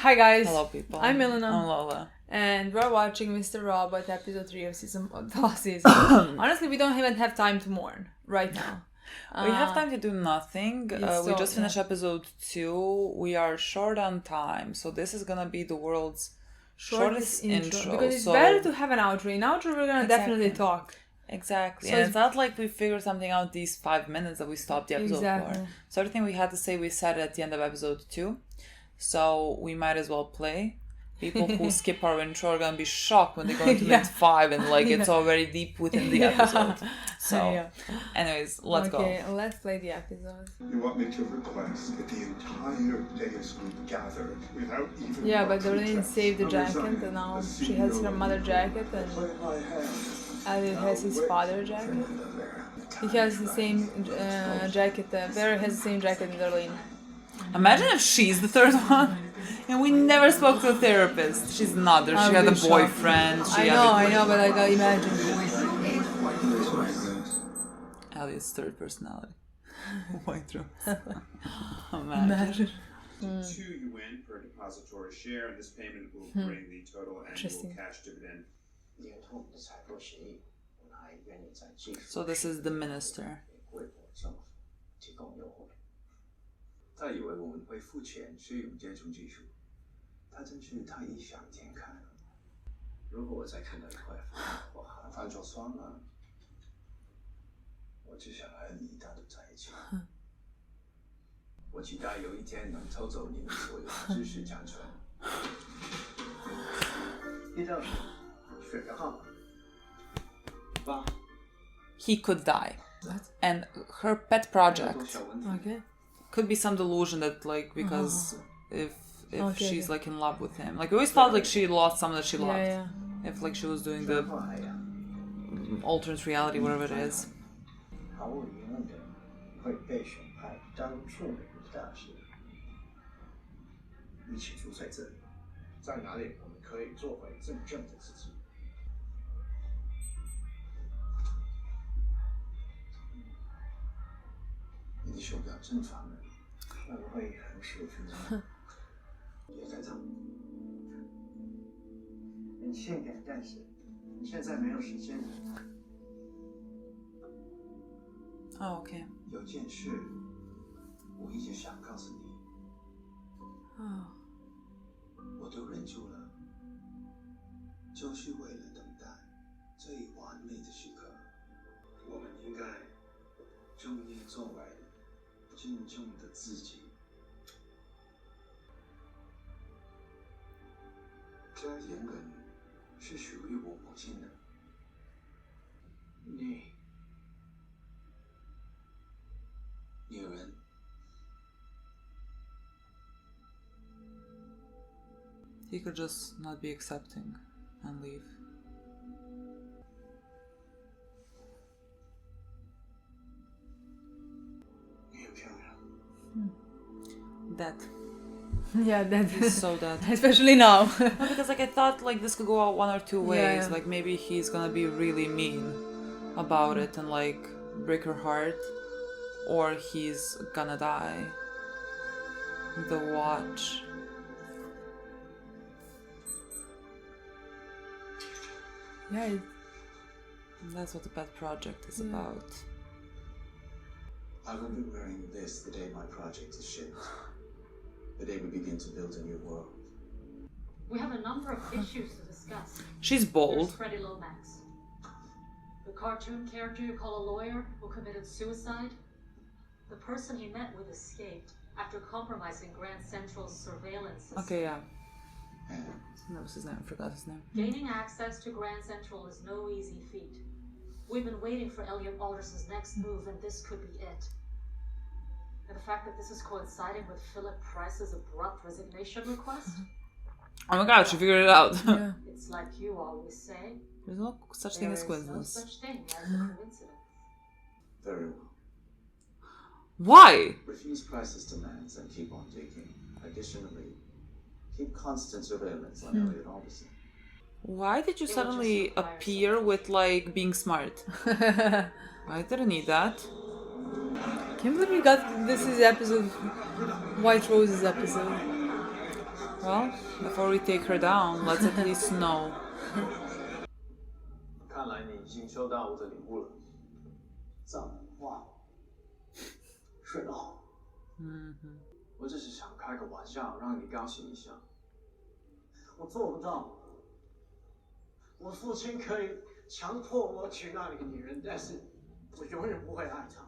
Hi guys. Hello people. I'm Milena. I'm Lola. And we're watching Mr. Robot episode 3 of the last season. Honestly, we don't even have time to mourn right now. We have time to do nothing. We just finished yeah. episode 2. We are short on time, so this is gonna be the world's shortest intro. Because it's better to have an outro. In outro, we're gonna definitely talk. Exactly. So and it's not like we figured something out these 5 minutes that we stopped the episode for. So everything we had to say, we said at the end of episode 2. So we might as well play. People who skip our intro are gonna be shocked when they go into minute 5 and it's already deep within the episode. So, anyways, let's go. Okay, let's play the episode. You want me to request that the entire dais group gather without even... Yeah, but they didn't save the jacket, and now she has her mother jacket, and Ali has his father jacket. He has the same jacket. Vera has the same jacket as Darlene. Imagine if she's the third one. And we never spoke to a therapist. She's not there. She had a boyfriend. I know, but imagine. Ali's third personality. Going through. Imagine. 2 UN per depository share, and this payment will bring the total annual cash dividend. So this is the minister. 他以为我们会付钱去用这种技术，他真是太异想天开了。如果我再看到一块我韩饭就算了，我只想和你单独在一起。我期待有一天能偷走你们所有的知识产权。一张选个号码。8。 He could die. And her pet project. Okay. Could be some delusion that because if she's in love with him, we always thought she lost someone that she loved. If she was doing the alternate reality, whatever it is. 毫无疑问的会被选派当处理的大事。一起住在这里，在哪里我们可以做回真正的自己。你的手表正反了，会不会很舒服呢？也在这。你现点但是你现在没有时间。Oh, okay. 有件事，我一直想告诉你。我都忍住了，就是为了等待最完美的时刻。我们应该终于作为真正的自己。这原本是属于我母亲的。你。 女人， He could just not be accepting and leave. 你很漂亮。Dead. Yeah, that He's so dead. Especially now. No, because I thought this could go out one or two ways. Maybe he's gonna be really mean about it and break her heart. Or he's gonna die. The watch. Yeah. That's what the pet project is about. I will be wearing this the day my project is shipped. The day we begin to build a new world. We have a number of issues to discuss. She's bold. There's Freddie Lomax. The cartoon character you call a lawyer who committed suicide. The person he met with escaped after compromising Grand Central's surveillance system. Okay, yeah. That was his name. I forgot his name. Gaining access to Grand Central is no easy feat. We've been waiting for Elliot Alderson's next move, and this could be it. And the fact that this is coinciding with Philip Price's abrupt resignation request? Oh my god, she figured it out. Yeah. It's like you always say. There's no such thing as coincidence. No such thing as a coincidence. Very well. Why? Refuse Price's demands and keep on digging. Additionally, keep constant surveillance on Elliot Alderson. Why did you suddenly appear with being smart? I didn't need that. Can't believe we got this is episode White Rose's episode. Well, before we take her down, let's at least know. 看来你已经收到我的礼物了。脏话，睡得好。我只是想开个玩笑，让你高兴一下。我做不到。我父亲可以强迫我娶那个女人，但是我永远不会爱她。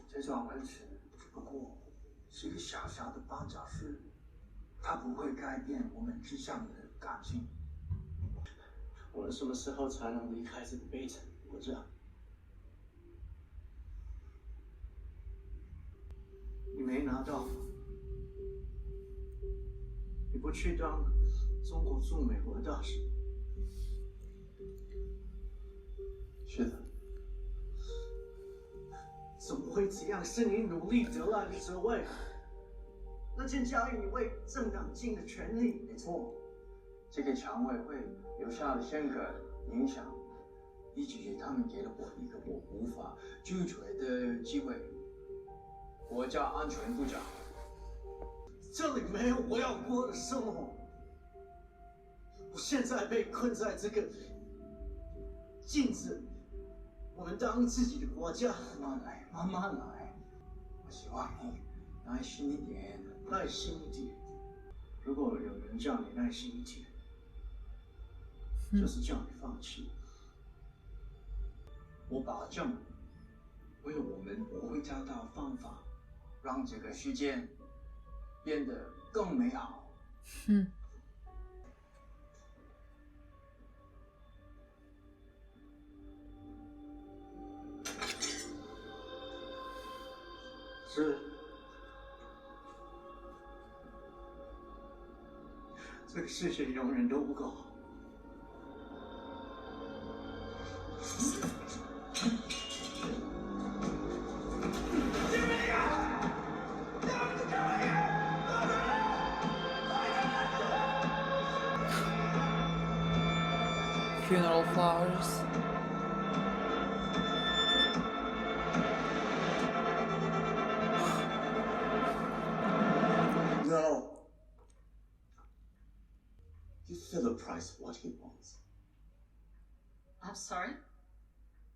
这桩婚事只不过是一个小小的绊脚石，它不会改变我们之上的感情。我们什么时候才能离开这个悲惨国家？你没拿到，你不去当中国驻美国大使？是的。怎么会这样？是你努力得来的职位，那件交予你为政党尽的权利。没错，这个常委会留下了深刻影响，以至于他们给了我一个我无法拒绝的机会。国家安全部长，这里没有我要过的生活。我现在被困在这个镜子，我们当自己的国家。慢慢来，慢慢来。我希望你耐心一点，耐心一点。如果有人叫你耐心一点，就是叫你放弃。我保证，为了我们，我会找到方法，让这个世界变得更美好。是，这个世界永远都不够好。Funeral flowers. No. Give Philip Price what he wants. I'm sorry?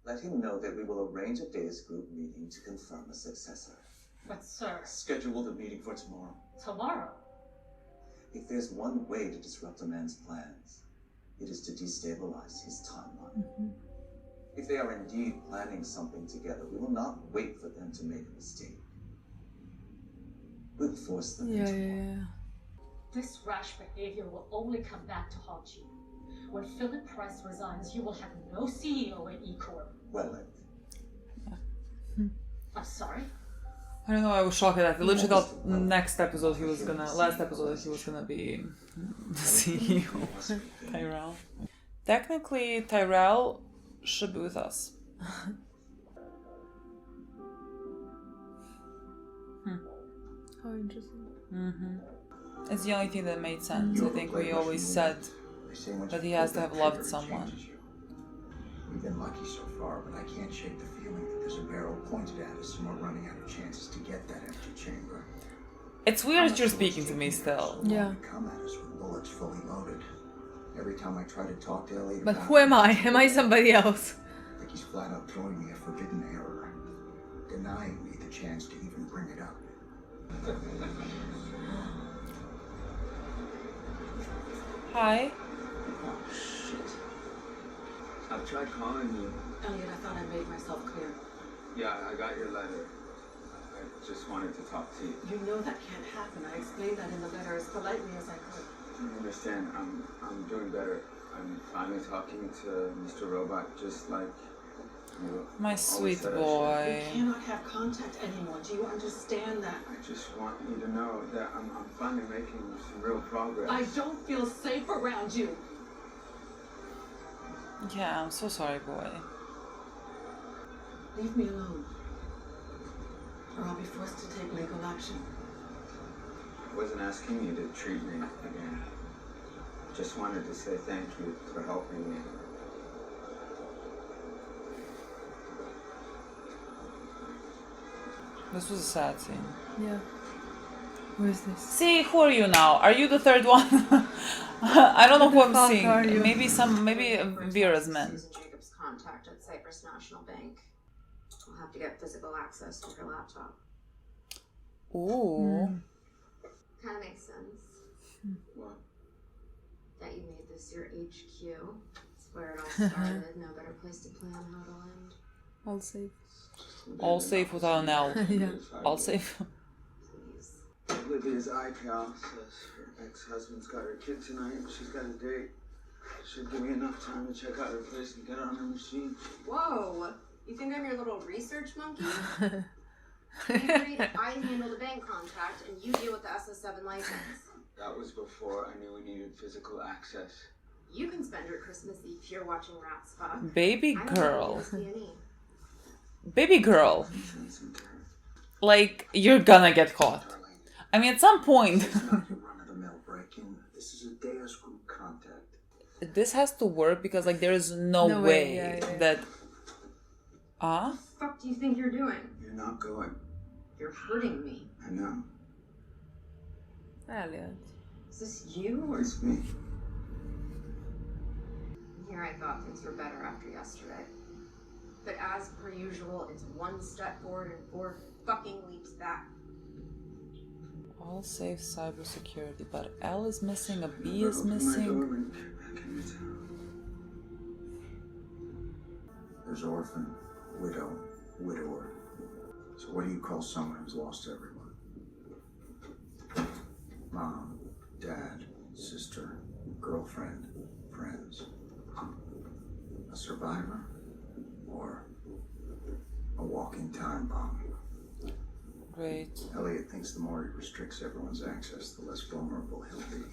Let him know that we will arrange a Deus Group meeting to confirm a successor. But sir, Schedule the meeting for tomorrow. tomorrow? If there's one way to disrupt a man's plans, it is to destabilize his timeline. If they are indeed planning something together, we will not wait for them to make a mistake. We'll force them into one. This rash behavior will only come back to haunt you. When Philip Price resigns, you will have no CEO at E-Corp. Well, I'm sorry? I don't know, I was shocked at that. I literally thought last episode he was gonna be the CEO. Tyrell. Technically, Tyrell should be with us. How interesting. It's the only thing that made sense. I think we always said that he has to have loved someone. We've been lucky so far, but I can't shake the feeling that there's a barrel pointed at us and we're running out of chances to get that empty chamber. It's weird you're speaking to me still. Yeah. Come at us with bullets fully loaded. Every time I try to talk to Elliot, But who am I? Am I somebody else? like he's flat out throwing me a forbidden error, denying me the chance to even bring it up. Hi. oh shit. I've tried calling you. Elliot, I thought I made myself clear. Yeah, I got your letter. I just wanted to talk to you. You know that can't happen. I explained that in the letter as politely as I could. I understand. I'm doing better. I'm finally talking to Mr. Robot, just like you. My always sweet said I should. boy. We cannot have contact anymore. Do you understand that? I just want you to know that I'm finally making some real progress. I don't feel safe around you. Yeah, I'm so sorry, boy. Leave me alone, or I'll be forced to take legal action. I wasn't asking you to treat me again. Just wanted to say thank you for helping me. This was a sad scene. Yeah. Who is this? See, who are you now? Are you the third one? I don't know who I'm are seeing. you? Maybe Vera's man. Susan Jacobs' contact at Cyprus National Bank. We'll have to get physical access to her laptop. Ooh. Kind of makes sense. What? That you made this your HQ. It's where it all started. No better place to plan how it'll end. All safe. All safe without an L. Yeah. All safe. Please. Olivia's iPal says her ex-husband's got her kid tonight and she's got a date. Should give me enough time to check out her place and get her on her machine. Whoa! You think I'm your little research monkey? You agree that I handle the bank contact and you deal with the SS7 license. That was before I knew we needed physical access. You can spend your Christmas Eve here watching rats fuck. Baby I don't girl. have PSP&E. Baby girl. Listen to her. Like, you're gonna get caught. Darlene, I mean, at some point. it's not your run-of-the-mill break-in. This is a Deus group contact. This has to work because, like, there is no No way, way yeah. that... What the fuck do you think you're doing? You're not going. You're hurting me. I know. Elliot. Is this you or It's me. here? I thought things were better after yesterday. But as per usual, it's one step forward and 4 fucking leaps back. All safe cybersecurity, but L is missing, a B is Open my door missing. when you get back into town. There's orphan, widow, widower. So what do you call someone who's lost everyone? Mom, dad, sister, girlfriend, friends. A survivor? Or a walking time bomb? Great. Elliot thinks the more he restricts everyone's access, the less vulnerable he'll be.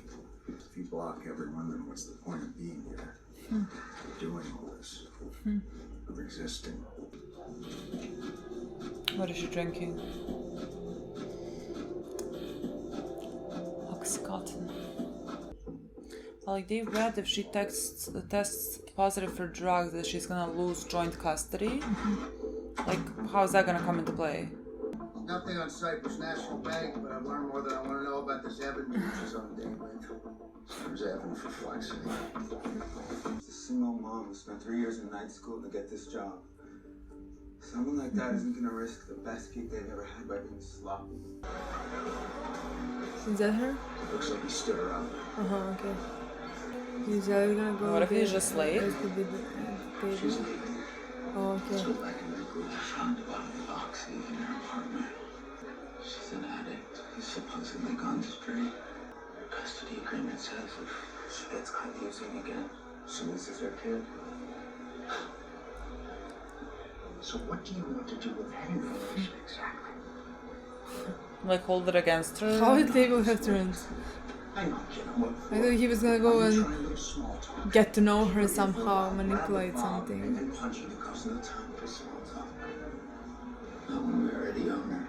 If you block everyone, then what's the point of being here? Of doing all this? Of existing? What is she drinking? Oxycontin. Like, they read if she tests positive for drugs that she's gonna lose joint custody. Like, how's that gonna come into play? Nothing on Cyprus National Bank, but I've learned more than I want to know about this Evan dude she's on a date with. There's Evan for fuck's sake. She's a single mom who spent 3 years in night school to get this job. Someone like that isn't gonna risk the best gig they've ever had by being sloppy. Is that her? Looks like he stood her up. Okay. He's either gonna go. What if he's just late? There's the baby. She's leaving. Oh, okay. So back in that group. I found a bottle of Oxy in her apartment. She's an addict who's supposedly gone straight. Her custody agreement says if she gets caught using again, she loses her kid. So what do you want to do with that information exactly? Like, hold it against her? How did Label have turned? Hang on, Jenna. I thought he was gonna go I'm and trying a little small talk. get to know her somehow, manipulate And something. then punch you because There's no time for small talk. Not when we already own her.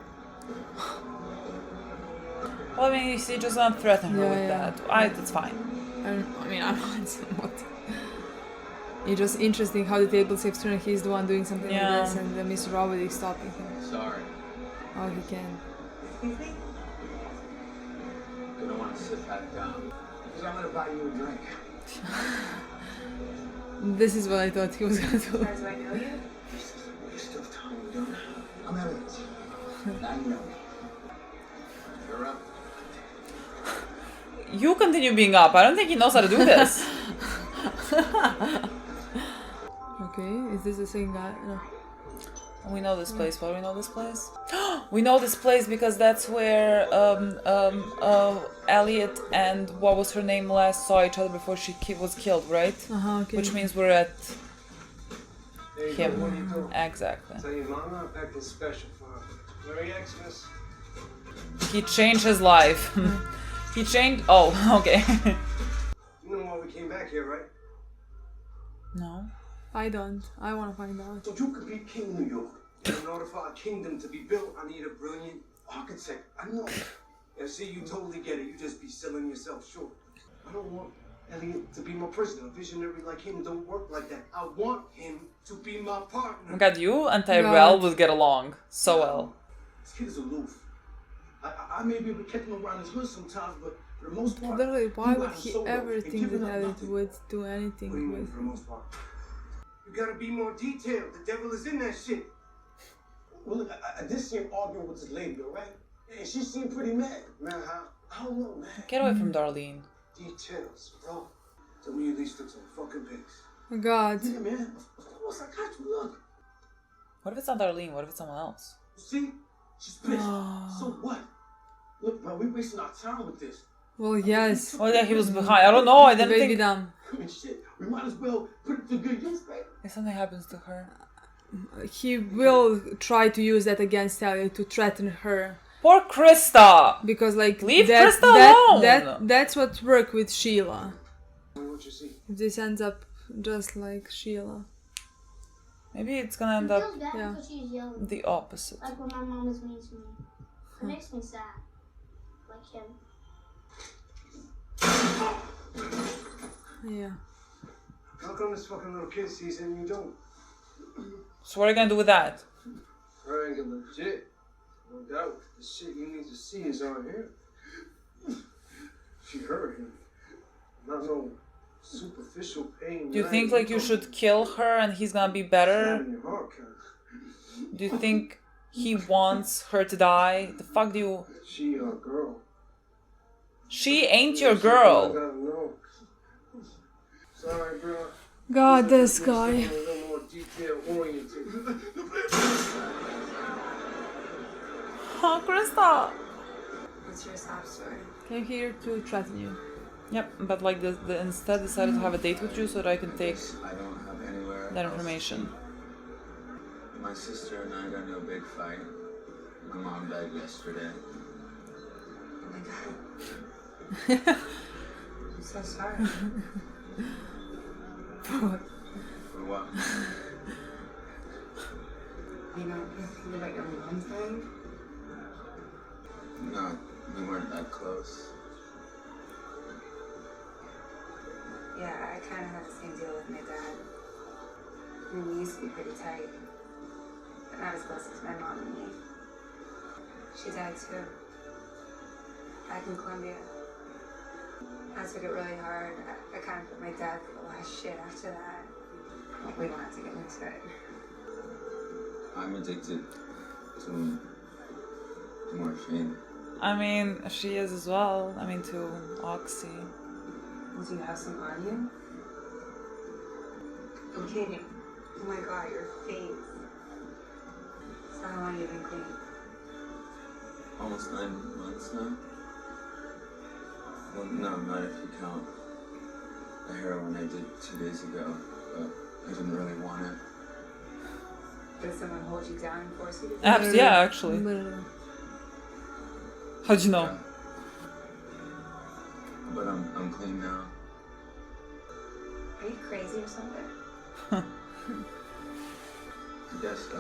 Well, I mean, you just don't threaten her Yeah, with yeah. that. That's fine. I mean, I'm not somewhat. It's just interesting how the table saves turn. He's the one doing something Yeah. like this, and Mr. Robert is stopping him. Sorry. Oh, he can. Excuse me? Gonna want to sit back down. Because I'm gonna buy you a drink. This is what I thought he was gonna do. Guys, do I know you? This is a waste of time we don't have. I'm Elliot. I know. You're up. You continue being up. I don't think he knows how to do this. Okay, is this the same guy? No. We know this place. Why do we know this place? We know this place because that's where Elliot and what was her name last saw each other before she was killed, right? Okay. Which means we're at There you him. go. What do you do? Exactly. Tell your mama I packed this special for her. Merry Xmas. He changed his life. He changed. Oh, okay. You know why we came back here, right? No. I don't. I want to find out. So you could be King New York. In order for our kingdom to be built, I need a brilliant architect. I know. Yeah, see, you totally get it. You just be selling yourself short. I don't want Elliot to be my prisoner. A visionary like him don't work like that. I want him to be my partner. God, you and Tyrell God. would get along so well. This kid is aloof. I I may be able to catch him around his hood sometimes, but for the most part, Literally, why you would got him he solo ever and think giving that up Elliot nothing. would do What do you anything mean with? for the most part? You gotta be more detailed. The devil is in that shit. Well, look, I did see him arguing with his lady, all right? And she seemed pretty mad. Man, I don't know, man. Get away from Darlene. Details, bro. Tell me you at least took some fucking pics. Oh God. Yeah, man. Of course, I got you. Look. What if it's not Darlene? What if it's someone else? See? She's pissed. So what? Look, bro, we wasting our time with this. Well, yes. Oh yeah, he was behind. I don't know. I didn't Baby think. dumb. I mean, shit. We might as well put it to good use, right? If something happens to her. He will try to use that against Elliot to threaten her. Poor Krista. Because like Leave Krista alone. That's what worked with Sheila. What you see? If this ends up just like Sheila. Maybe it's gonna end up Yeah. Because she's yelling. the opposite. Like when my mom is mean to me. It makes me sad. Like him. Yeah. How come this fucking little kid sees him and you don't? So what are you gonna do with that? Her ain't legit. No doubt. The shit you need to see is on here. She hurt him. Not no superficial pain. Do you think like you should kill her and he's gonna be better? In your heart, kinda. Do you think he wants her to die? The fuck do you... She your girl. She ain't your I girl. gotta know. Sorry, bro. God, this guy. A little more detail-oriented. Oh, Krista. What's your sob story? Came here to threaten you. Yep, but like the instead decided to have a date with you so that I can take I don't have anywhere that else. information. My sister and I got into a big fight. My mom died yesterday. Oh my god. I'm so sorry. For what? You know, you think about your mom's dying? No, we weren't that close. Yeah, I kind of had the same deal with my dad. I mean, we used to be pretty tight, but not as close as my mom and me. She died too, back in Colombia. I took it really hard. I kind of put my dad through a lot of shit after that. But we don't have to get into it. I'm addicted to morphine. I mean, she is as well. I mean, to Oxy. Do you have some on you? I'm kidding. Oh my god, your face. So how long have you been clean? Almost 9 months now. Well, no, not if you count the heroin I did 2 days ago, but I didn't really want it. Did someone hold you down and force you to do Yeah, actually. Literally. How'd you know? Yeah. But I'm clean now. Are you crazy or something? I guess so.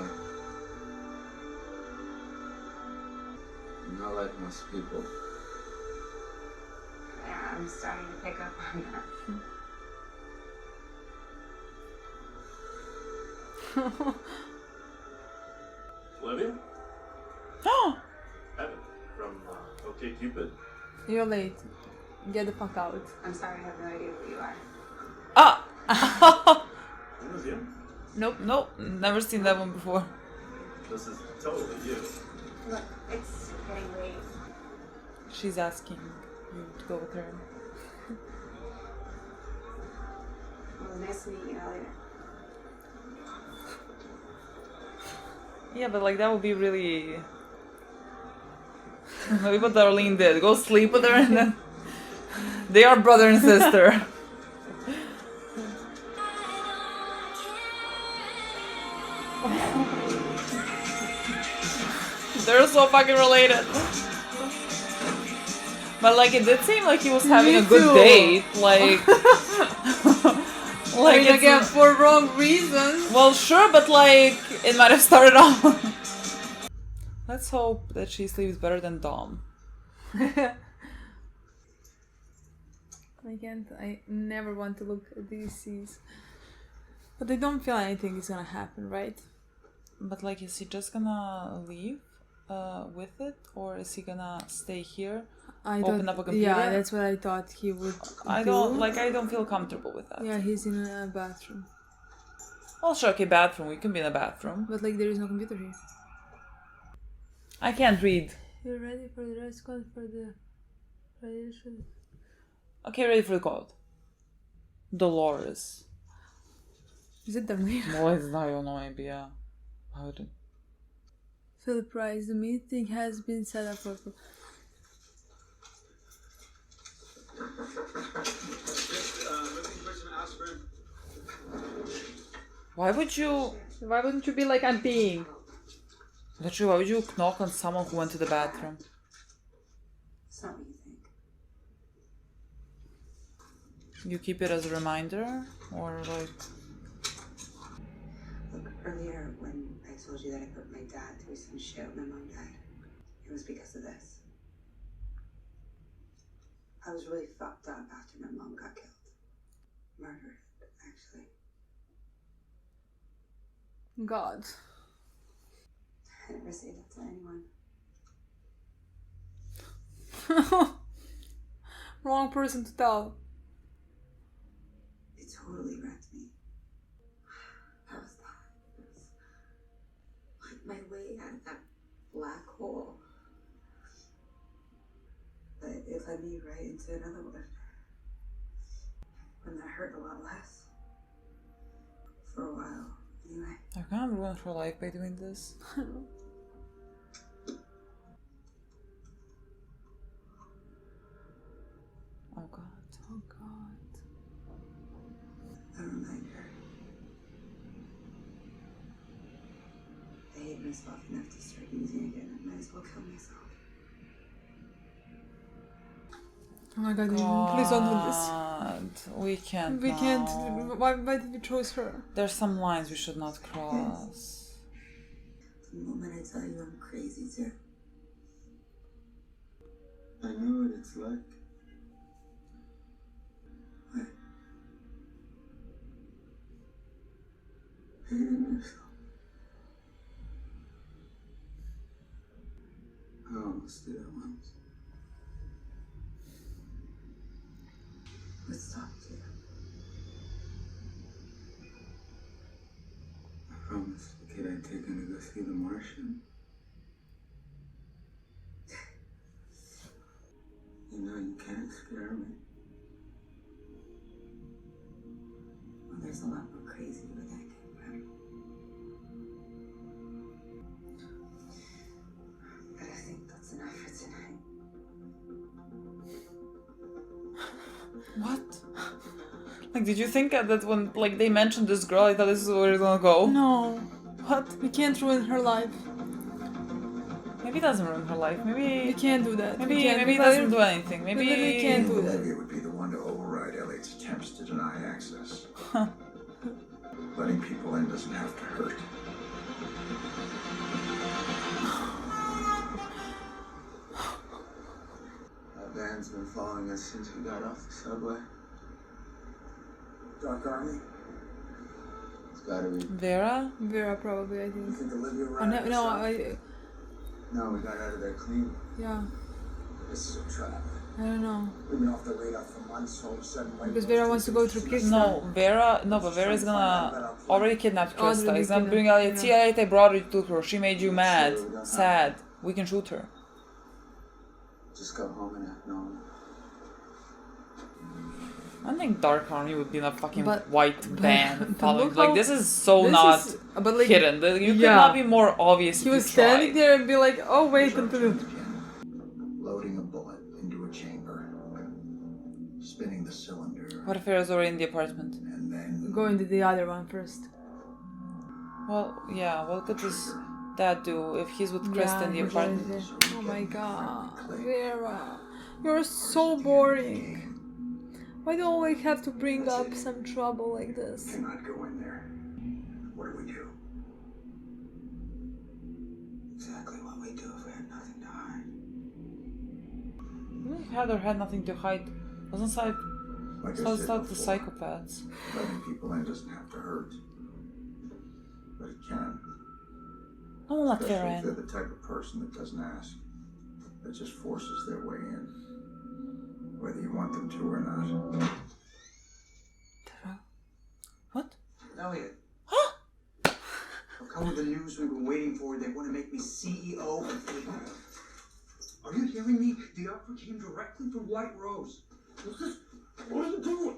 I'm not like most people. Yeah, I'm starting to pick up on that. Olivia? Oh! Evan from OK Cupid. You're late. Get the fuck out. I'm sorry, I have no idea who you are. Ah! That was you? Nope. Never seen that one before. This is totally you. Look, it's getting late. She's asking you to go with her. It was nice to meet you earlier. Yeah, but like that would be really... Maybe what Darlene did. Go sleep with her and then... They are brother and sister. They're so fucking related. But like it did seem like he was having a good date. Like... Like it's again for wrong reasons. Well, sure, but like it might have started off. Let's hope that she sleeps better than Dom. I never want to look at these scenes. But I don't feel anything is gonna happen, right? But like, is he just gonna leave? with it, or is he gonna stay here? I Open up a computer? Yeah, that's what I thought he would I don't feel comfortable with that. Yeah, he's in a bathroom. Oh, sure, okay, bathroom. We can be in a bathroom. But like, there is no computer here. I can't read. You're ready for the dress code for the radiation? Okay, ready for the code. Dolores. Is it Damir? No, it's not. I don't know. Maybe yeah. How did? Philip Price. The meeting has been set up for. Why wouldn't you be like, I'm peeing? Literally, why would you knock on someone who went to the bathroom? It's not what you think. You keep it as a reminder? Or like... Look, earlier when I told you that I put my dad through some shit when my mom died, it was because of this. I was really fucked up after my mom got killed. Murdered, actually. God. I never say that to anyone. Wrong person to tell. It totally wrecked me. How was that? It was like my way out of that black hole. But it led me right into another one. One that hurt a lot less. For a while, anyway. I can't ruin her life by doing this. Oh God. Oh God. A reminder. I hate myself enough to start using again. I might as well kill myself. Oh my God, please don't do this. We can't. We can't. Why did you choose her? There's some lines we should not cross. The moment I tell you I'm crazy too. I know what it's like. What? Hating yourself. I almost did it once. What stopped you? I promised the kid I'd taken to go see The Martian. You know you can't scare me. Well, there's a lot more crazy where that came from. But I think that's enough for tonight. What? Like, did you think that when like they mentioned this girl, I thought this is where it's gonna go? No. What? We can't ruin her life. Maybe it doesn't ruin her life. Maybe we can't do that. Maybe it doesn't do anything. Maybe we can't do that. Maybe it would be the one to override Elliot's attempts to deny access. Letting people in doesn't have to hurt. That van's been following us since we got off the subway. Dark Army? It's gotta be. Vera? Vera, probably, I think. You think Olivia Oh, ran No, we got out of there clean. Yeah. This is a trap. I don't know. We've been off the radar for months, all of a sudden. Because Vera wants to go through Krista. No, but Vera is gonna already kidnap Krista. He's gonna bring Elliot. See, Elliot, I brought her to her. She made you mad, sad. We can shoot her. Just go home and act normal. I don't think Dark Army would be in a fucking white van but following. look Like, how- this is so this not is- but like, hidden. You could not be more obvious. He if was you standing tried. there and be like, oh, wait until. Loading a bullet into a chamber. Spinning the cylinder. What if Vera's already in the apartment? And then Going to the other one first. Well, yeah, what could this dad do if he's with Krista in the apartment? Oh my God, Vera, you're so boring. Why do you always have to bring up some trouble like this? Cannot go in there. What do we do? Exactly what we do if we had nothing to hide. Heather had nothing to hide. Doesn't sound Like I sounds said like the before, psychopaths. Letting people in doesn't have to hurt. But it can. No one let Especially Farah if they're in. the type of person that doesn't ask, that just forces their way in, whether you want them to or not. What? Elliot. Huh? I've come with the news we've been waiting for. They want to make me CEO of Fleetwood. Are you hearing me? The offer came directly from White Rose. What is it doing?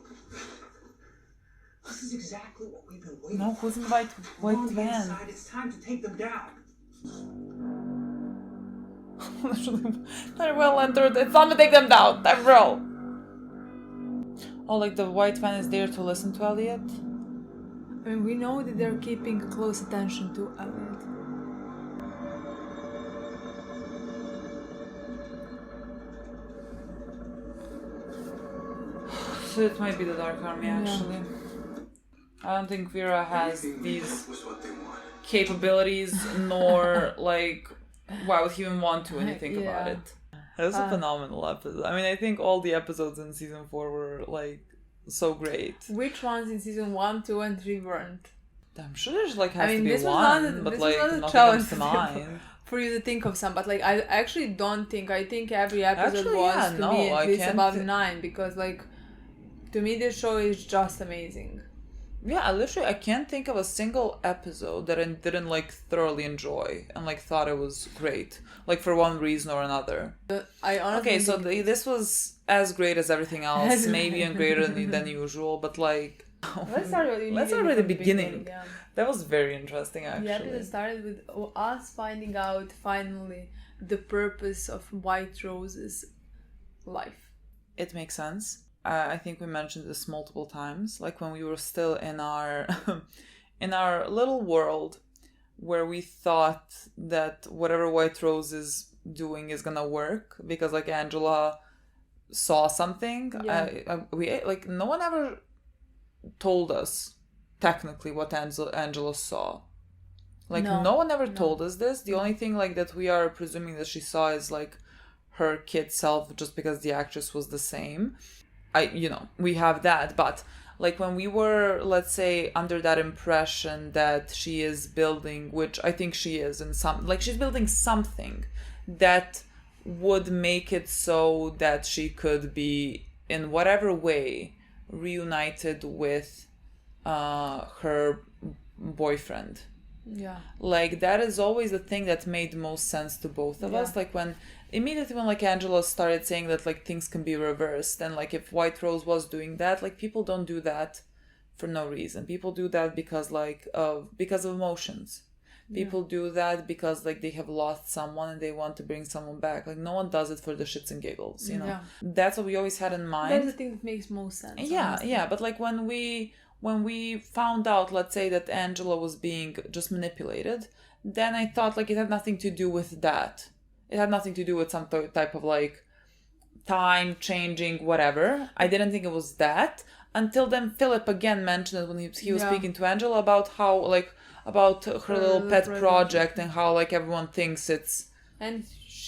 This is exactly what we've been waiting No, for. who's in white We're on the van? inside. It's time to take them down. Very well entered. It's time to take them down. Tyrell. Oh, like the white van is there to listen to Elliot? I mean, we know that they're keeping close attention to Elliot. So it might be the Dark Army, actually. I don't think Vera has these capabilities, nor like why would he even want to when you think about it. It was a phenomenal episode. I mean, I think all the episodes in season 4 were like so great. Which ones in season 1, 2, and 3 weren't? I'm sure there's like has to be this one, but like nothing comes to mind. For you to think of some, but like I actually don't think. I think every episode Actually, was to me at least above can't 9, because like to me this show is just amazing. Yeah, I can't think of a single episode that I didn't like thoroughly enjoy and like thought it was great, like for one reason or another. I honestly okay, so this was as great as everything else, maybe even greater than usual, but like let's start with the beginning. Yeah. That was very interesting, actually. The episode started with us finding out finally the purpose of White Rose's life. It makes sense. I think we mentioned this multiple times, like when we were still in our in our little world where we thought that whatever White Rose is doing is gonna work because like Angela saw something. We like no one ever told us technically what Angela saw. Like no one ever told us this. The only thing like that we are presuming that she saw is like her kid self, just because the actress was the same. We have that, but like when we were, let's say, under that impression that she is building, which I think she is, and she's building something that would make it so that she could be in whatever way reunited with her boyfriend. Yeah. Like that is always the thing that made most sense to both of us. Like immediately when like Angela started saying that like things can be reversed, and like if White Rose was doing that, like people don't do that for no reason. People do that because of emotions. People do that because like they have lost someone and they want to bring someone back. Like no one does it for the shits and giggles, you know. Yeah. That's what we always had in mind. That's the thing that makes most sense. Yeah, but like when we found out, let's say, that Angela was being just manipulated, then I thought like it had nothing to do with that. It had nothing to do with some type of like time changing whatever. I didn't think it was that until then Philip again mentioned it when he was speaking to Angela about how like about her little pet project and how like everyone thinks it's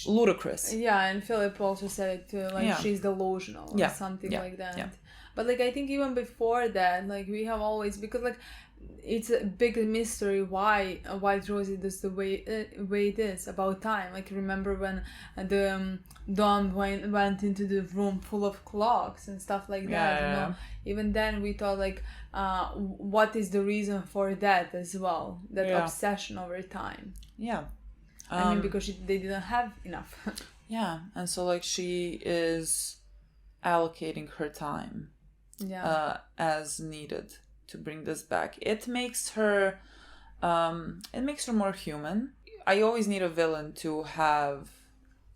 ludicrous. Yeah, and Philip also said it too, like she's delusional or something like that. Yeah. But like I think even before that, like we have always, because like it's a big mystery why White Rose is the way it is about time. Like remember when the Dom went into the room full of clocks and stuff like that. You know? Even then we thought like what is the reason for that as well? That obsession over time. Yeah. I mean because they didn't have enough. Yeah, and so like she is allocating her time as needed to bring this back. It makes her more human. I always need a villain to have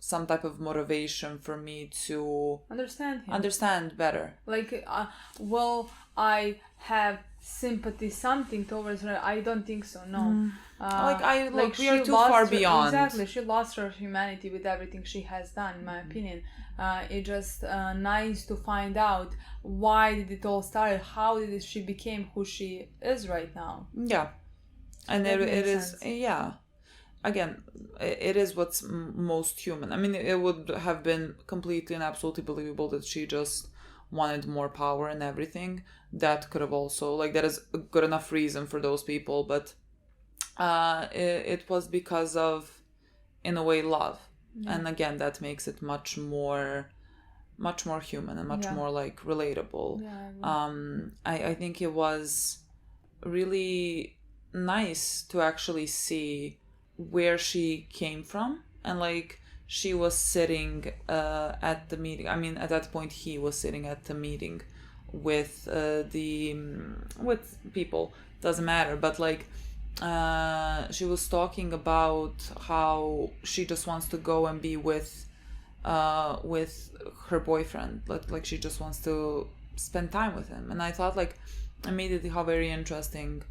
some type of motivation for me to understand better. Like will I have sympathy something towards her? I don't think so. No. We are too far beyond. Exactly, she lost her humanity with everything she has done, in my opinion. It's just nice to find out why did it all start, how did she became who she is right now. Yeah, and it is again, it is what's most human. I mean, it would have been completely and absolutely believable that she just wanted more power and everything. That could have also, like, that is a good enough reason for those people, but it was because of, in a way, love. And again, that makes it much more human and much more like relatable. I think it was really nice to actually see where she came from, and like she was sitting at the meeting. I mean, at that point he was sitting at the meeting with with people, doesn't matter, but like she was talking about how she just wants to go and be with her boyfriend, like she just wants to spend time with him. And I thought like immediately how very interesting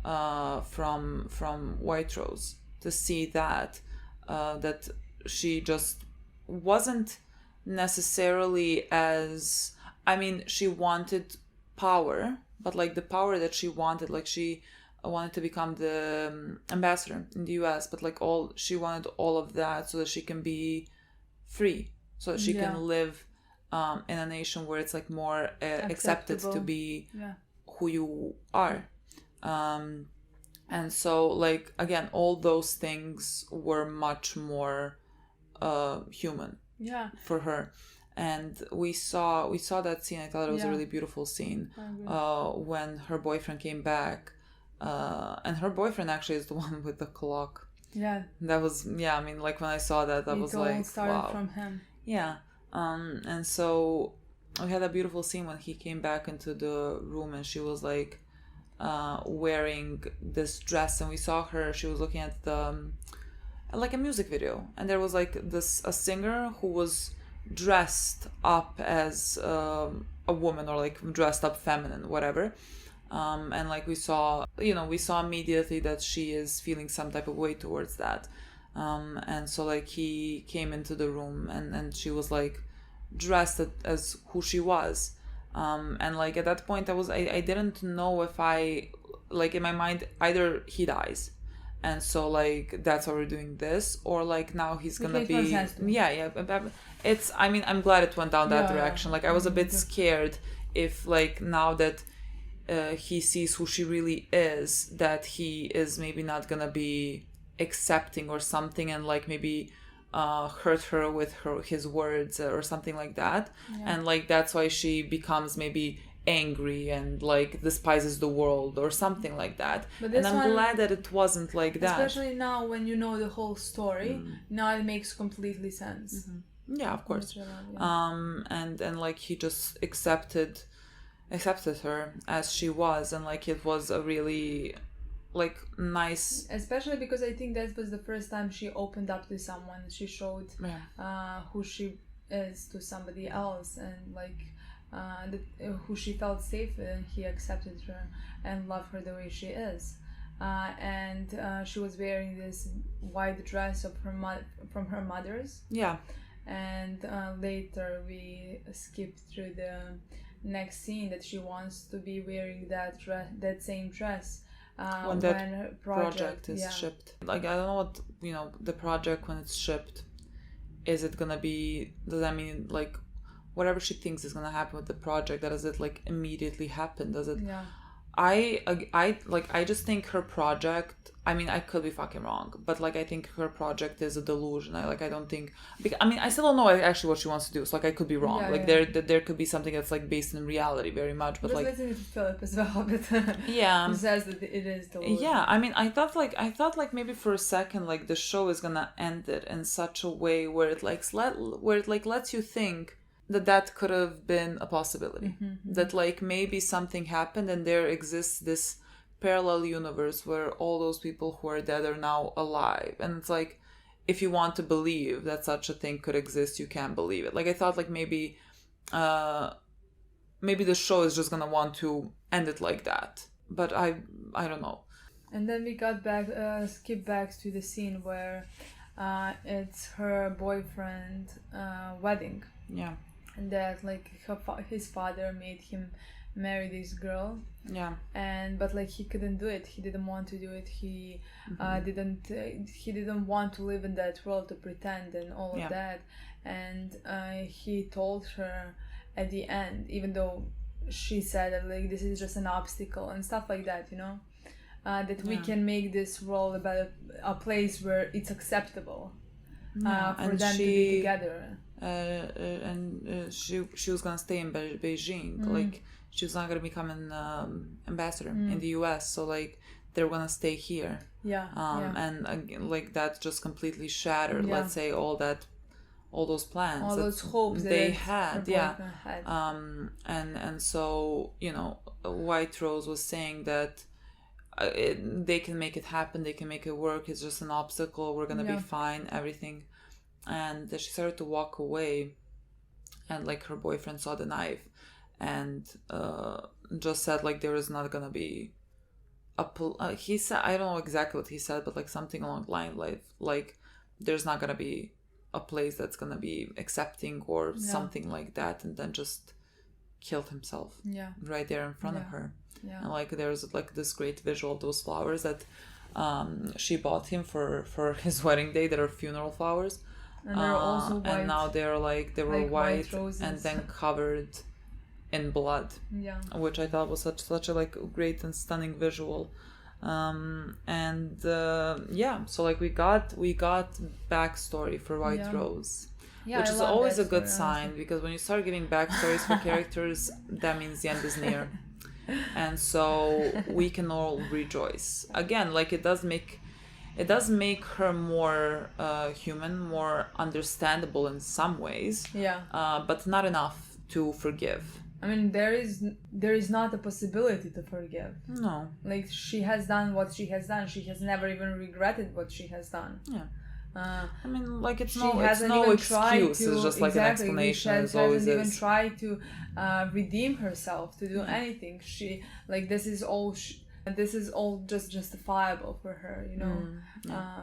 from White Rose to see that that she just wasn't necessarily as, I mean, she wanted power, but like the power that she wanted, like she wanted to become the ambassador in the US, but like she wanted all of that so that she can be free, so that she can live in a nation where it's like more accepted to be who you are. And so like again, all those things were much more human for her. And we saw that scene. I thought it was a really beautiful scene when her boyfriend came back, and her boyfriend actually is the one with the clock. That was I mean, like when I saw that, was like, wow. From him. And so we had a beautiful scene when he came back into the room, and she was like wearing this dress, and we saw her. She was looking at the like a music video, and there was like a singer who was dressed up as a woman, or like dressed up feminine, whatever. And like we saw immediately that she is feeling some type of way towards that. And so like he came into the room, and she was like dressed as who she was. And like at that point I didn't know if I, like in my mind, either he dies, and so like that's why we're doing this, or like now he's gonna be it's, I mean, I'm glad it went down that direction. Like I was a bit scared if like now that he sees who she really is, that he is maybe not gonna be accepting or something, and like maybe hurt her with his words or something like that. And like that's why she becomes maybe angry and like despises the world or something like that. And I'm glad that it wasn't like that, especially now when you know the whole story. Now it makes completely sense. Yeah, of course. And like he just accepted her as she was, and like it was a really like nice, especially because I think that was the first time she opened up to someone. She showed who she is to somebody else, and like who she felt safe with, and he accepted her and loved her the way she is. And she was wearing this white dress of from her mother's. And later we skipped through the next scene that she wants to be wearing that same dress when her project is shipped. Like I don't know what the project, when it's shipped, is it gonna be, does that mean like whatever she thinks is gonna happen with the project, does it like immediately happen? Does it? I just think her project, I mean, I could be fucking wrong, but like I think her project is a delusion. I don't think, I mean, I still don't know actually what she wants to do, so like I could be wrong. There could be something that's like based in reality very much, but like listening to Philip as well, but he says that it is delusion. I mean, I thought like maybe for a second like the show is gonna end it in such a way where it lets you think that could have been a possibility. That like maybe something happened and there exists this parallel universe where all those people who are dead are now alive, and it's like, if you want to believe that such a thing could exist, you can believe it. Like I thought like maybe the show is just gonna want to end it like that, but I don't know. And then we got back skip back to the scene where it's her boyfriend wedding. And that like his father made him marry this girl. But like he couldn't do it. He didn't want to do it. He didn't want to live in that world to pretend and all of that. And he told her at the end, even though she said that like this is just an obstacle and stuff like that, that we can make this world about a place where it's acceptable for them to be together. And she was gonna stay in Beijing. Like she was not gonna become an ambassador in the US. So like they were gonna stay here. And like that just completely shattered. Let's say all those plans, all those hopes they had. And so White Rose was saying that they can make it happen, they can make it work, it's just an obstacle, we're gonna be fine, everything. And she started to walk away, and like her boyfriend saw the knife and just said like there is not gonna be he said, I don't know exactly what he said, but like something along the line like there's not gonna be a place that's gonna be accepting or something like that, and then just killed himself right there in front of her. And like there's like this great visual of those flowers that she bought him for his wedding day, that are funeral flowers, and they're also white, and now they were white and then covered in blood, which I thought was such a like great and stunning visual. So like we got backstory for White Rose, which is always a good sign, because when you start giving backstories for characters, that means the end is near. And so we can all rejoice again. Like it does make her more human, more understandable in some ways, but not enough to forgive. I mean, there is not a possibility to forgive. No. Like, she has done what she has done. She has never even regretted what she has done. I mean, like, it's no excuse. It's just like an explanation. She hasn't even tried to redeem herself, to do anything. She, like, this is all just justifiable for her,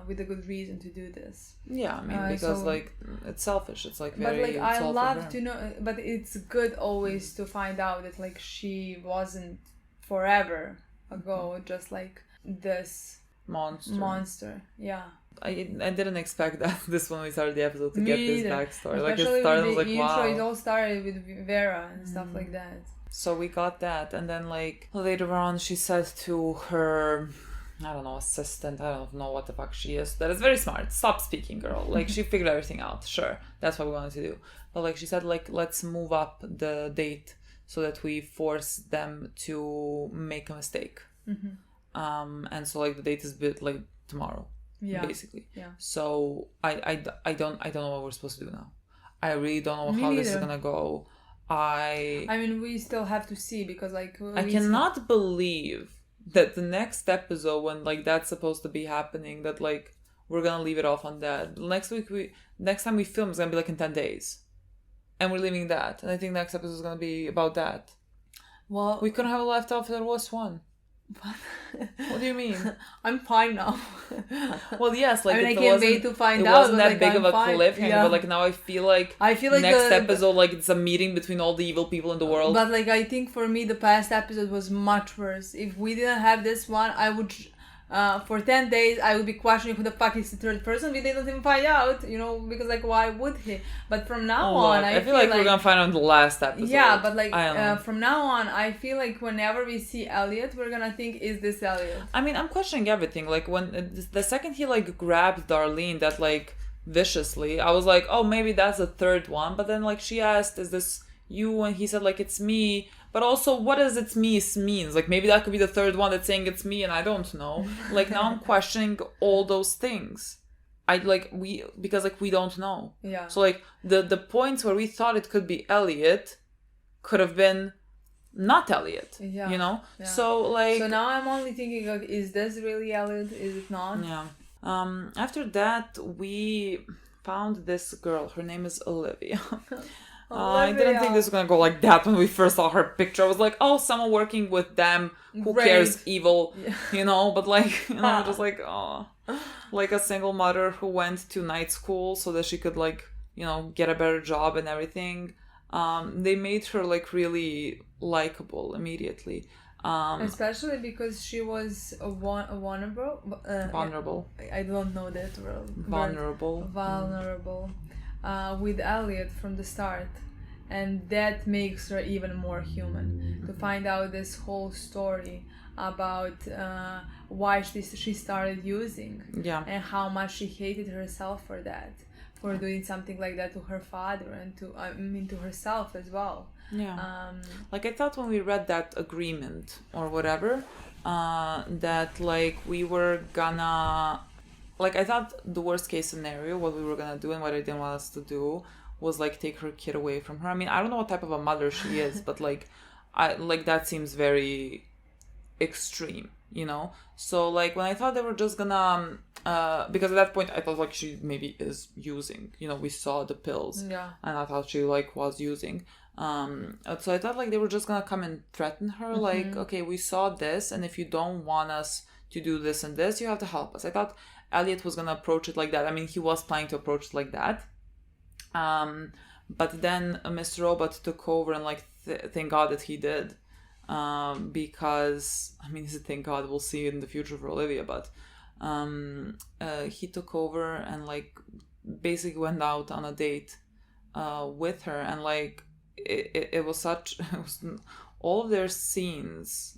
with a good reason to do this. Yeah, I mean, because like it's selfish. It's like very. But like I love to know, but it's good always to find out that like she wasn't forever ago, just like this monster. Yeah. I didn't expect that this when we started the episode to get this backstory. Like it started, with like the wow. Intro, it all started with Vera and stuff like that. So we got that, and then like later on she said to her, I don't know, assistant, I don't know what the fuck she is, that is very smart, stop speaking, girl. Like she figured everything out. Sure, that's what we wanted to do. But like she said, like let's move up the date so that we force them to make a mistake. And so like the date is bit like tomorrow. Basically. So I don't know what we're supposed to do now. I really don't know how this is gonna go. I mean, we still have to see, because like I cannot believe that the next episode, when like that's supposed to be happening, that like we're gonna leave it off on that. Next time we film is gonna be like in 10 days, and we're leaving that. And I think next episode is gonna be about that. Well, we couldn't have left off the worst one. What do you mean? I'm fine now. Well, yes, like I can't wait to find out. It wasn't that big of a cliffhanger, but like now I feel like next episode, like it's a meeting between all the evil people in the world. But like I think for me the past episode was much worse. If we didn't have this one, I would for 10 days I would be questioning who the fuck is the third person. We didn't even find out, because like why would he? But from now on, I feel like we're gonna find out in the last episode. Yeah, but like from now on, I feel like whenever we see Elliot, we're gonna think, is this Elliot? I mean, I'm questioning everything. Like when the second he like grabbed Darlene that like viciously, I was like, oh, maybe that's the third one. But then like she asked, is this you? And he said like it's me. But also, what does it's me means? Like, maybe that could be the third one that's saying it's me, and I don't know. Like, now I'm questioning all those things. Because we don't know. Yeah. So, like, the points where we thought it could be Elliot could have been not Elliot. Yeah. Yeah. So now I'm only thinking, like, is this really Elliot? Is it not? Yeah. After that, we found this girl. Her name is Olivia. I didn't think this was gonna go like that when we first saw her picture. I was like, oh, someone working with them. Who cares? Evil, But like, just like, oh, like a single mother who went to night school so that she could like, get a better job and everything. They made her like really likable immediately. Especially because she was vulnerable. Vulnerable. I don't know that word. Vulnerable. With Elliot from the start, and that makes her even more human. To find out this whole story about why she started using, and how much she hated herself for that, for doing something like that to her father and to herself as well. Like I thought when we read that agreement or whatever, that like we were gonna, like I thought the worst case scenario, what we were gonna do and what I didn't want us to do was like take her kid away from her. I mean, I don't know what type of a mother she is, but like that seems very extreme, you know? So like when I thought they were just gonna because at that point I thought like she maybe is using, you know, we saw the pills, and I thought she like was using, so I thought like they were just gonna come and threaten her, like, okay, we saw this, and if you don't want us to do this and this, you have to help us. I thought Elliot was gonna approach it like that. I mean, he was planning to approach it like that, but then Mr. Robot took over, and like thank God that he did, because I mean, thank God, we'll see in the future for Olivia, but he took over and like basically went out on a date with her, and like it was all of their scenes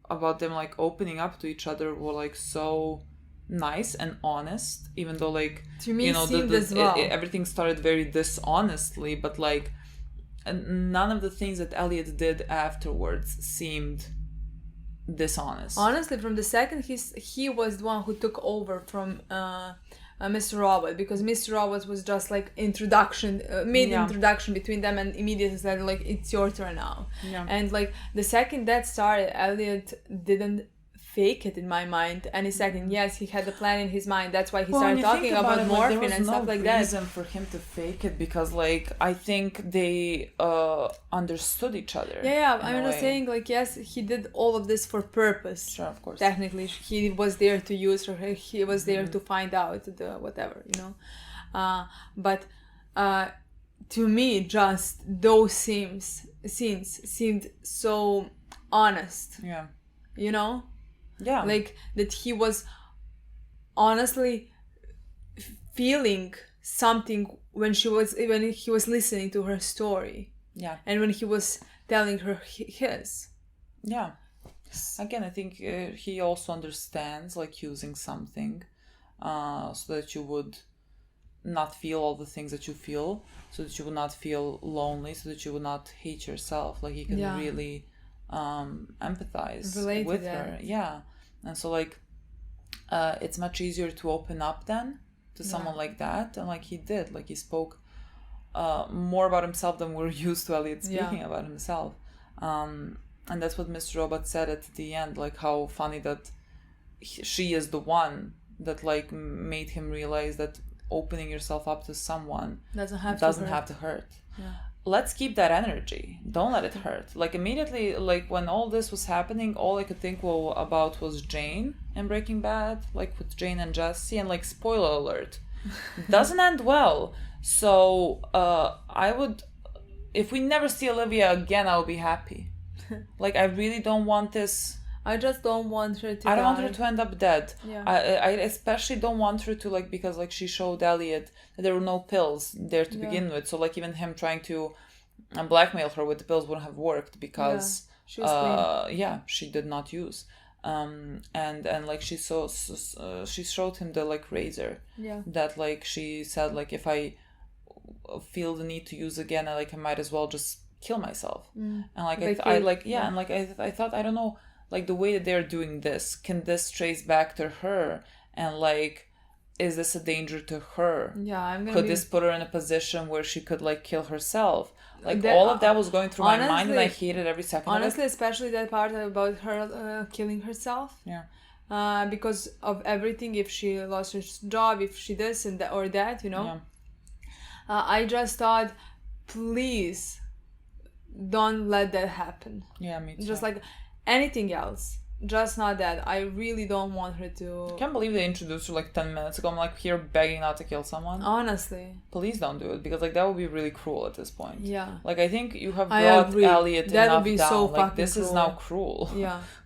about them like opening up to each other were like so nice and honest, even though like, to me, you know, well. everything started very dishonestly, but like none of the things that Elliot did afterwards seemed dishonest. Honestly, from the second he was the one who took over from Mr. Robot, because Mr. Robot was just like introduction between them, and immediately said like, it's your turn now. And like the second that started, Elliot didn't fake it in my mind any second. Yes, he had the plan in his mind. That's why he started talking about morphine and stuff like that. There was no reason for him to fake it, because like I think they understood each other. I'm not saying like, yes, he did all of this for purpose. Sure, of course. Technically, he was there to use her. He was there to find out the whatever, you know. But to me, just those scenes seemed so honest. You know. Like that he was honestly feeling something when he was listening to her story. And when he was telling her his. Again, I think he also understands like using something so that you would not feel all the things that you feel, so that you would not feel lonely, so that you would not hate yourself. Like he can really empathize with her. And so like it's much easier to open up then to someone like that, and like he did, like he spoke more about himself than we're used to Elliot speaking about himself, and that's what Mr. Robot said at the end, like how funny that she is the one that like made him realize that opening yourself up to someone doesn't have to hurt. Let's keep that energy. Don't let it hurt. Like immediately, like when all this was happening, all I could think about was Jane and Breaking Bad, like with Jane and Jesse, and like spoiler alert, doesn't end well. So I would, if we never see Olivia again, I'll be happy. Like I really don't want this. I just don't want her to I don't die. want her to end up dead. I especially don't want her to, like, because like she showed Elliot that there were no pills there to begin with. So like even him trying to blackmail her with the pills wouldn't have worked, because she was clean. She did not use. And like she showed him the like razor. That like she said, like, if I feel the need to use again, I might as well just kill myself. And like and like I thought, I don't know, like the way that they're doing this, can this trace back to her, and like, is this a danger to her? Could this put her in a position where she could like kill herself? Like all of that was going through my mind, and I hated every second honestly, of it. Especially that part about her killing herself. Because of everything, if she lost her job, if she this and that or that, you know. I just thought, please don't let that happen. Me too. Just like anything else, just not that. I really don't want her to. I can't believe they introduced her like 10 minutes ago. I'm like here begging not to kill someone. Honestly, please don't do it, because like that would be really cruel at this point. Like I think you have brought Elliot that enough would be down. so like this cruel. Is now cruel.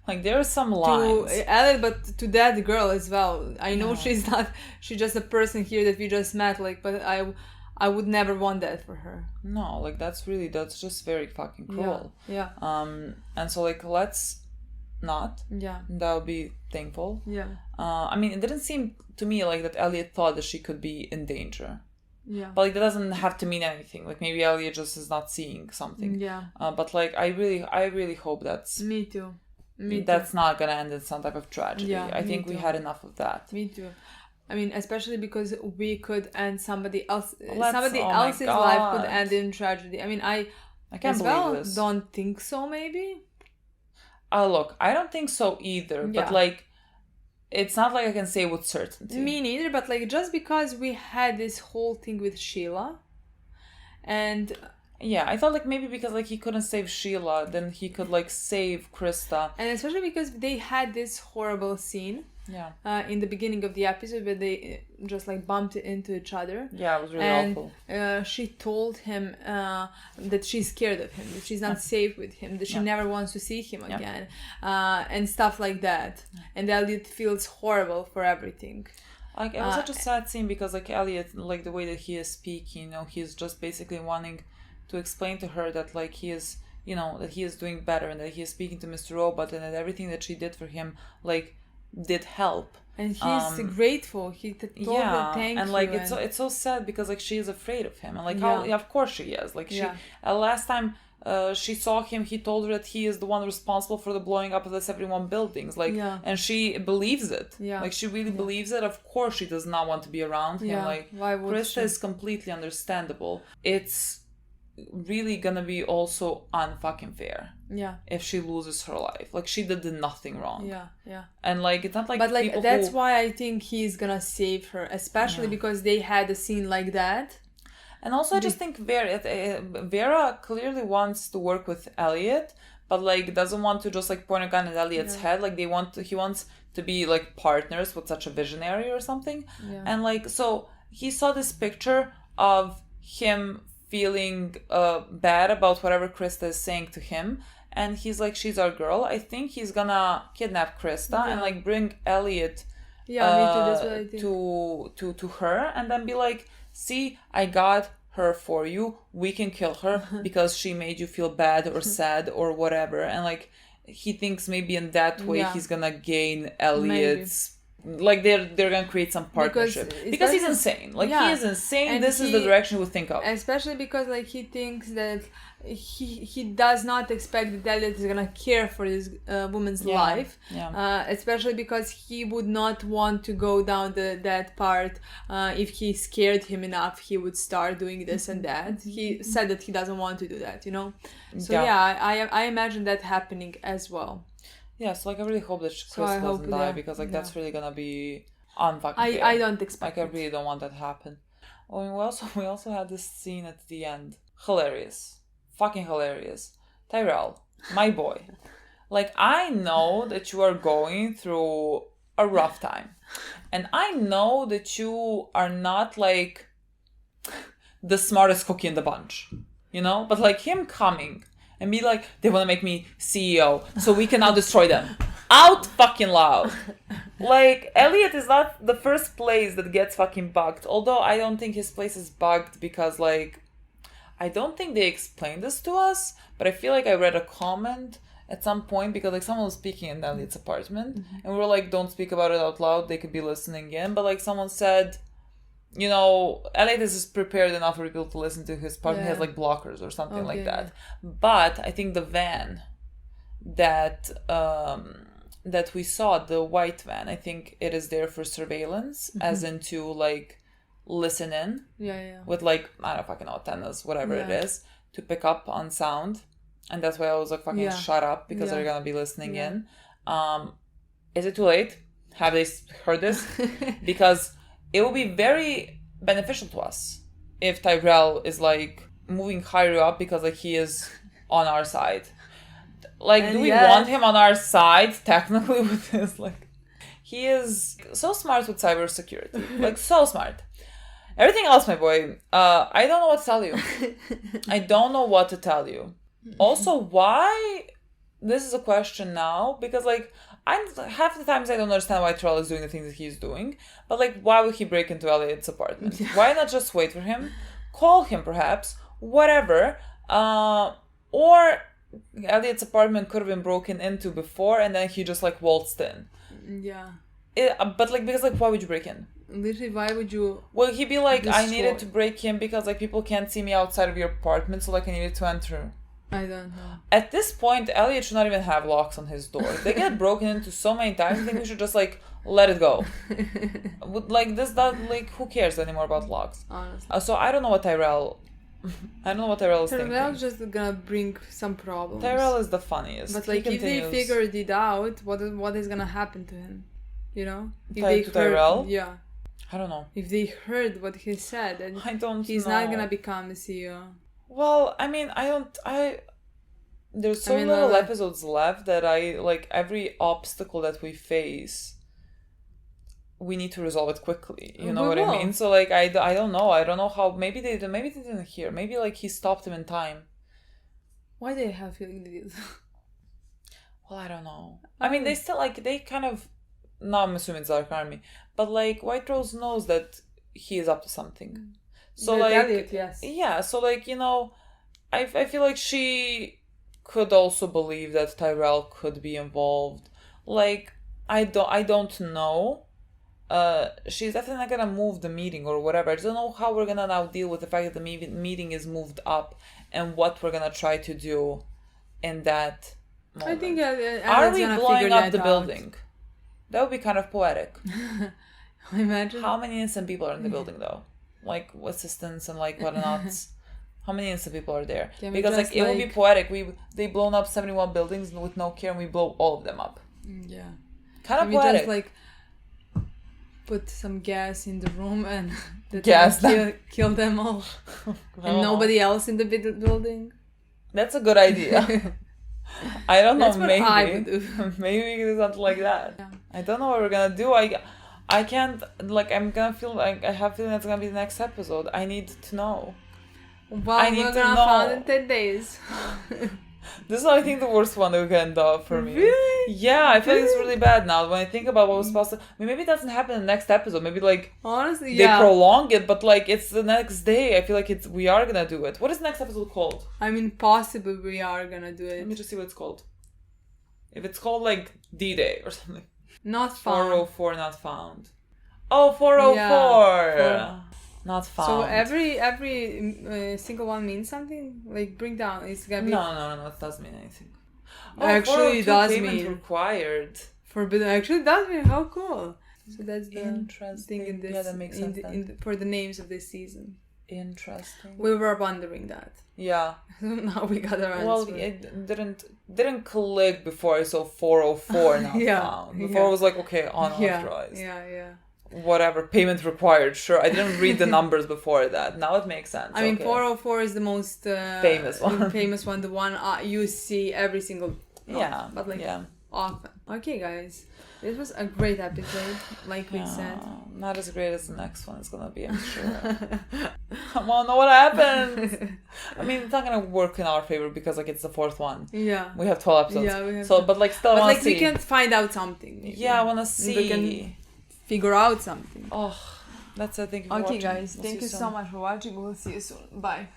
Like there are some lines to Elliot, but to that girl as well. I know she's just a person here that we just met, like, but I would never want that for her. No, like that's just very fucking cruel. Yeah. And so like let's not. Yeah. That would be thankful. Yeah. I mean, it didn't seem to me like that Elliot thought that she could be in danger. Yeah. But like that doesn't have to mean anything. Like maybe Elliot just is not seeing something. Yeah. But like I really hope that's Me too. That's not gonna end in some type of tragedy. Yeah, I think we had enough of that. Me too. I mean, especially because we could end somebody else's Oh life could end in tragedy. I mean, I can't believe this. Don't think so. Maybe. Look, I don't think so either. Yeah. But like, it's not like I can say with certainty. Me neither. But like, just because we had this whole thing with Sheila, and yeah, I thought like maybe because like he couldn't save Sheila, then he could like save Krista. And especially because they had this horrible scene. Yeah. In the beginning of the episode where they just like bumped into each other. Yeah, it was really awful. She told him that she's scared of him, that she's not safe with him, that she never wants to see him again, and stuff like that. And Elliot feels horrible for everything. Like it was such a sad scene because like Elliot, like the way that he is speaking, you know, he's just basically wanting to explain to her that like he is, you know, that he is doing better and that he is speaking to Mr. Robot and that everything that she did for him like did help. And he's grateful. He told her thank and like you. It's so sad because like she is afraid of him and like how of course she is. Like she last time she saw him, he told her that he is the one responsible for the blowing up of the 71 buildings. Like and she believes it. Yeah. Like she really believes it. Of course she does not want to be around him. Like why would Krista she? is completely understandable. It's really gonna be also unfucking fair. Yeah. If she loses her life. Like she did nothing wrong. Yeah. And like it's not like but like people that's why I think he's gonna save her, especially because they had a scene like that. And also I just think Vera clearly wants to work with Elliot, but like doesn't want to just like point a gun at Elliot's head. Like he wants to be like partners with such a visionary or something. And like so he saw this picture of him feeling bad about whatever Krista is saying to him, and he's like, she's our girl. I think he's gonna kidnap Krista and like bring Elliot me too. That's what I think. to her, and then be like, see, I got her for you. We can kill her because she made you feel bad or sad or whatever. And like he thinks maybe in that way he's gonna gain Elliot's like they're gonna create some partnership because he's insane. Like he is insane. And this is the direction we think of. Especially because like he thinks that he does not expect that Elliot is gonna care for this woman's life. Especially because he would not want to go down that part. If he scared him enough, he would start doing this and that. He said that he doesn't want to do that, you know. So I imagine that happening as well. Yeah, so like I really hope that Krista doesn't die because like that's really gonna be unfucking fair. I don't expect like I really don't want that to happen. Oh, and we also had this scene at the end. Hilarious. Fucking hilarious. Tyrell, my boy. Like I know that you are going through a rough time. And I know that you are not like the smartest cookie in the bunch. You know? But like him coming and be like, they want to make me CEO, so we can now destroy them. Out fucking loud. Like, Elliot is not the first place that gets fucking bugged. Although I don't think his place is bugged because, like, I don't think they explained this to us, but I feel like I read a comment at some point because, like, someone was speaking in Elliot's apartment, and we were like, don't speak about it out loud, they could be listening in. But, like, someone said, you know, Elliot is prepared enough for people to listen to his part. He has like blockers or something like that. But I think the van that we saw, the white van, I think it is there for surveillance, as into like listen in. With like, I don't fucking know, antennas, whatever it is, to pick up on sound. And that's why I was like fucking shut up because they're gonna be listening in. Is it too late? Have they heard this? Because it will be very beneficial to us if Tyrell is like moving higher up because like he is on our side. Like, and do we want him on our side technically with this? Like, he is so smart with cybersecurity. Like, so smart. Everything else, my boy, I don't know what to tell you. I don't know what to tell you. Also, why? This is a question now because like half the times I don't understand why Tyrell is doing the things that he's doing, but like why would he break into Elliot's apartment? Why not just wait for him, call him perhaps, whatever. Or Elliot's apartment could have been broken into before and then he just like waltzed in. Yeah. But like, because like, why would you break in? Literally, why would you? Well, he'd be like, destroy? I needed to break in because like people can't see me outside of your apartment, so like I needed to enter. I don't know. At this point, Elliot should not even have locks on his door. They get broken into so many times. I think we should just like let it go. Like this, that like who cares anymore about locks? Honestly. So I don't know what Tyrell. I don't know what Tyrell is thinking. Tyrell's just gonna bring some problems. Tyrell is the funniest. But like, if they figured it out, what is gonna happen to him? You know, if they heard, Tyrell? Yeah. I don't know. If they heard what he said, and he's know. not gonna become the CEO. Well, I mean, there's so little episodes left that I like every obstacle that we face, we need to resolve it quickly. You know what I mean? So like, I don't know. I don't know how. Maybe they didn't hear. Maybe like he stopped him in time. Why do they have feeling they did? Well, I don't know. I mean, they still like they kind of. Now I'm assuming it's Dark Army, but like White Rose knows that he is up to something. So like, Elliot, yes. Yeah. So like, you know, I feel like she could also believe that Tyrell could be involved. Like, I don't know. She's definitely not gonna move the meeting or whatever. I just don't know how we're gonna now deal with the fact that the meeting is moved up and what we're gonna try to do in that moment. I think are we blowing up the building? That would be kind of poetic. Imagine. How many innocent people are in the building though? Like assistants and like whatnots. How many innocent people are there? Because like it would be poetic. They blown up 71 buildings with no care and we blow all of them up. Yeah. Kind of poetic. Just like put some gas in the room and kill them all. And nobody else in the building. That's a good idea. I don't know, maybe I would do. Maybe we can do something like that. Yeah. I don't know what we're gonna do. I can't, like, I'm gonna feel like I have a feeling that's gonna be the next episode. I need to know. Well, we're gonna find in 10 days. This is, I think, the worst one that we can do for me. Really? Yeah, I feel like it's really bad now. When I think about what was supposed to... I mean, maybe it doesn't happen in the next episode. Maybe, like... Honestly, they prolong it, but, like, it's the next day. I feel like we are gonna do it. What is the next episode called? I mean, possibly we are gonna do it. Let me just see what it's called. If it's called, like, D-Day or something. Not found. 404 not found. Oh, 404! Yeah, not found. So every single one means something? Like, bring down, it's gonna be... No, it doesn't mean anything. Oh, actually, it does mean required. Forbidden. Actually, it does mean. How cool! So that's the interesting thing in this. Yeah, that makes sense. For the names of this season. Interesting. We were wondering that. Yeah. Now we got our answer. Well, it didn't click before I saw 404 not found. Before I was like, okay, unauthorized. Yeah. Whatever, payment required, sure. I didn't read the numbers before that. Now it makes sense. I mean, 404 is the most famous one. The one you see every single but like often. Okay, guys, this was a great episode, like we said. Not as great as the next one is gonna be, I'm sure. I wanna know what happens. I mean, it's not gonna work in our favor because like it's the fourth one. Yeah. We have 12 episodes. Yeah, we have. So, but like still, I wanna see. We can find out something. Maybe. Yeah, I wanna see. We can figure out something. Oh, that's it. Thank you for watching. Okay, guys, thank you so much for watching. We'll see you soon. Bye.